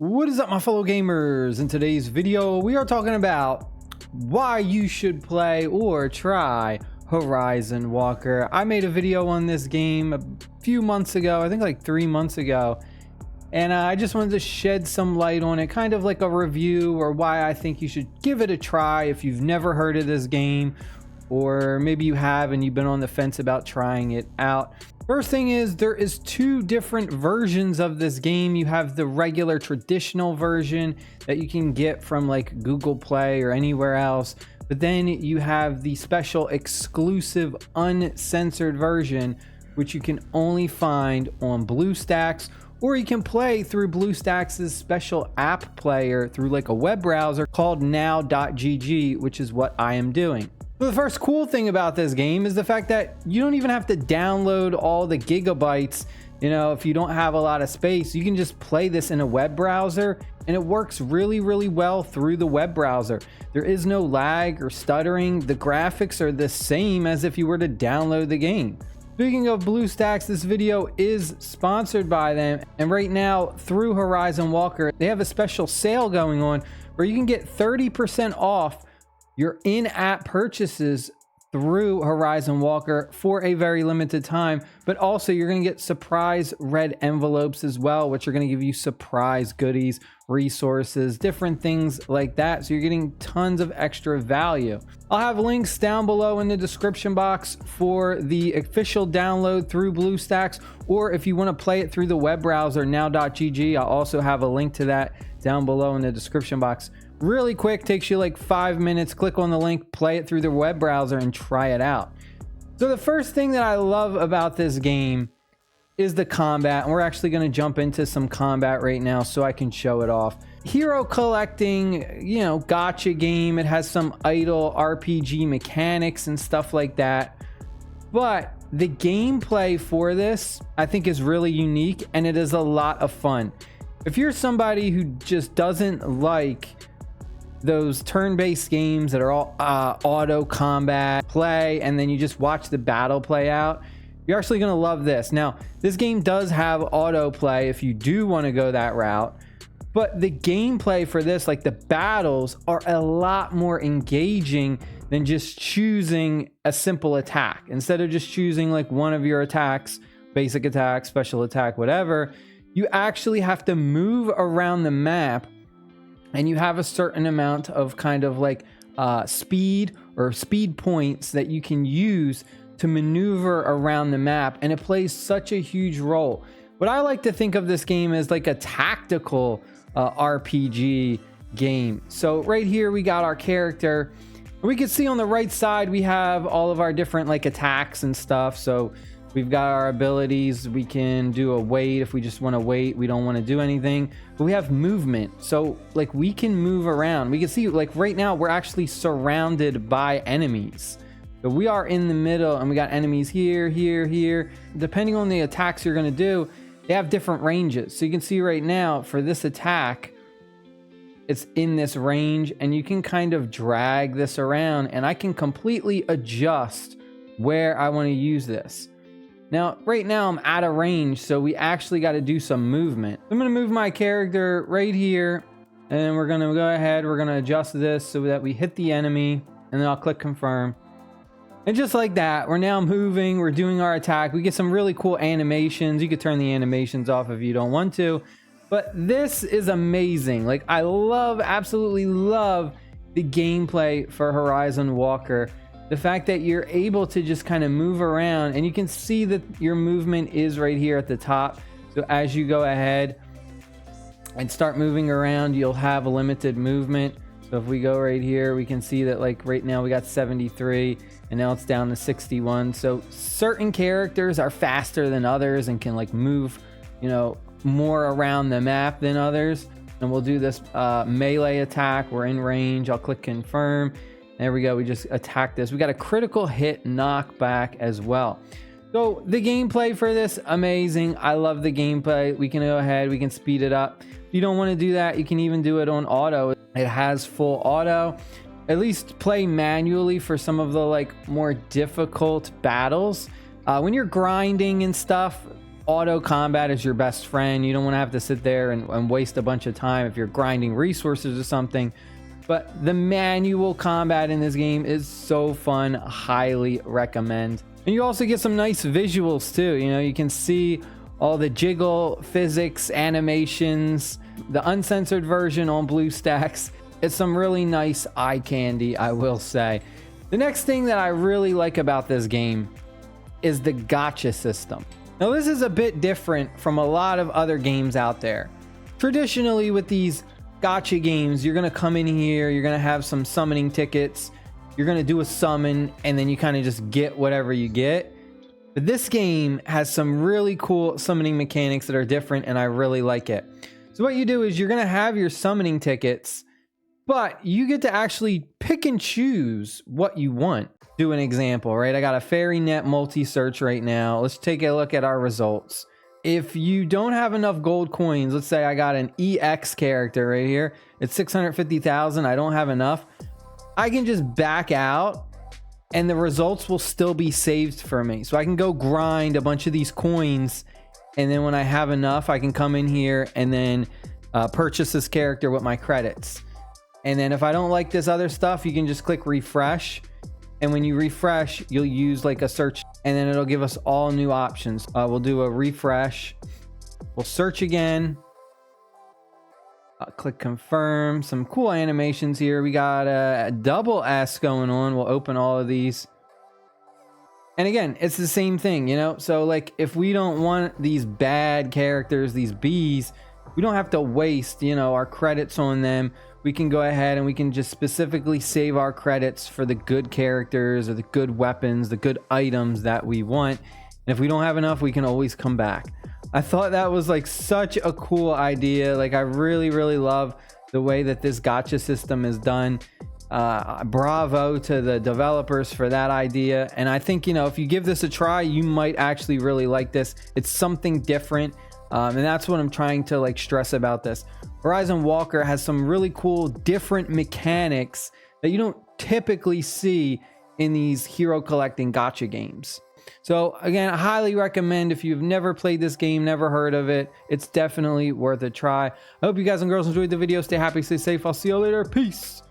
What is up, my fellow gamers? In today's video we are talking about why you should play or try Horizon Walker. I made a video on this game a few months ago, I think like 3 months ago, and I just wanted to shed some light on it, kind of like a review or why I think you should give it a try if you've never heard of this game, or maybe you have and you've been on the fence about trying it out. First thing is, there is 2 different versions of this game. You have the regular traditional version that you can get from like Google Play or anywhere else, but then you have the special exclusive uncensored version, which you can only find on BlueStacks, or you can play through BlueStacks' special app player through like a web browser called now.gg, which is what I am doing. So the first cool thing about this game is the fact that you don't even have to download all the gigabytes. You know, if you don't have a lot of space, you can just play this in a web browser, and it works really well through the web browser. There is no lag or stuttering. The graphics are the same as if you were to download the game. Speaking of BlueStacks, this video is sponsored by them, and right now through Horizon Walker, they have a special sale going on where you can get 30% off your in-app purchases through Horizon Walker for a very limited time, but also you're going to get surprise red envelopes as well, which are going to give you surprise goodies, resources, different things like that. So you're getting tons of extra value. I'll have links down below in the description box for the official download through BlueStacks, or if you want to play it through the web browser now.gg, I'll also have a link to that down below in the description box. Really quick, takes you like 5 minutes. Click on the link, play it through the web browser, and try it out. So the first thing that I love about this game is the combat, and we're actually going to jump into some combat right now so I can show it off. Hero collecting, you know, gacha game. It has some idle RPG mechanics and stuff like that, but the gameplay for this I think is really unique, and it is a lot of fun. If you're somebody who just doesn't like those turn-based games that are all auto combat play and then you just watch the battle play out, you're actually going to love this. Now, this game does have auto play if you do want to go that route, but the gameplay for this, like the battles, are a lot more engaging than just choosing a simple attack. Instead of just choosing like one of your attacks, basic attack, special attack, whatever, you actually have to move around the map, and you have a certain amount of kind of like speed or speed points that you can use to maneuver around the map, and it plays such a huge role. What I like to think of this game as like a tactical RPG game. So right here we got our character. We can see on the right side we have all of our different like attacks and stuff. So we've got our abilities. We can do a wait if we just want to wait. We don't want to do anything. But we have movement. So like we can move around. We can see like right now we're actually surrounded by enemies. So we are in the middle, and we got enemies here, here. Depending on the attacks you're going to do, they have different ranges. So you can see right now for this attack, it's in this range, and you can kind of drag this around, and I can completely adjust where I want to use this. Now, right now I'm out of range, so we actually got to do some movement. I'm going to move my character right here, and then we're going to go ahead, we're going to adjust this so that we hit the enemy, and then I'll click confirm. And just like that, we're now moving, we're doing our attack. We get some really cool animations. You could turn the animations off if you don't want to, but this is amazing. Like, I absolutely love the gameplay for Horizon Walker. The fact that you're able to just kind of move around, and you can see that your movement is right here at the top. So as you go ahead and start moving around, you'll have a limited movement. So if we go right here, we can see that like right now we got 73, and now it's down to 61. So certain characters are faster than others and can like move, you know, more around the map than others. And we'll do this melee attack. We're in range. I'll click confirm. There we go. We just attacked this. We got a critical hit knockback as well. So the gameplay for this, amazing. I love the gameplay. We can go ahead. We can speed it up. If you don't want to do that, you can even do it on auto. It has full auto. At least play manually for some of the like more difficult battles. When you're grinding and stuff, auto combat is your best friend. You don't want to have to sit there and waste a bunch of time if you're grinding resources or something. But the manual combat in this game is so fun. Highly recommend. And you also get some nice visuals too. You know, you can see all the jiggle physics, animations, the uncensored version on BlueStacks. It's some really nice eye candy, I will say. The next thing that I really like about this game is the gacha system. Now, this is a bit different from a lot of other games out there. Traditionally, with these gacha games, you're gonna come in here, you're gonna have some summoning tickets, you're gonna do a summon, and then you kind of just get whatever you get. But this game has some really cool summoning mechanics that are different, and I really like it. So what you do is you're gonna have your summoning tickets, but you get to actually pick and choose what you want. Do an example, right? I got a fairy net multi-search right now. Let's take a look at our results. If you don't have enough gold coins, let's say I got an EX character right here. It's 650,000. I don't have enough. I can just back out and the results will still be saved for me. So I can go grind a bunch of these coins. And then when I have enough, I can come in here and then purchase this character with my credits. And then if I don't like this other stuff, you can just click refresh. And when you refresh, you'll use like a search and then it'll give us all new options. We'll do a refresh. We'll search again. Click confirm. Some cool animations here. We got a double S going on. We'll open all of these. And again, it's the same thing, you know? So like if we don't want these bad characters, these Bs, we don't have to waste, you know, our credits on them. We can go ahead and we can just specifically save our credits for the good characters or the good weapons, the good items that we want. And if we don't have enough, we can always come back. I thought that was like such a cool idea. Like I really, really love the way that this gacha system is done. Bravo to the developers for that idea. And I think, you know, if you give this a try, you might actually really like this. It's something different. And that's what I'm trying to like stress about this. Horizon Walker has some really cool different mechanics that you don't typically see in these hero collecting gacha games. So again, I highly recommend if you've never played this game, never heard of it, it's definitely worth a try. I hope you guys and girls enjoyed the video. Stay happy, stay safe. I'll see you later. Peace.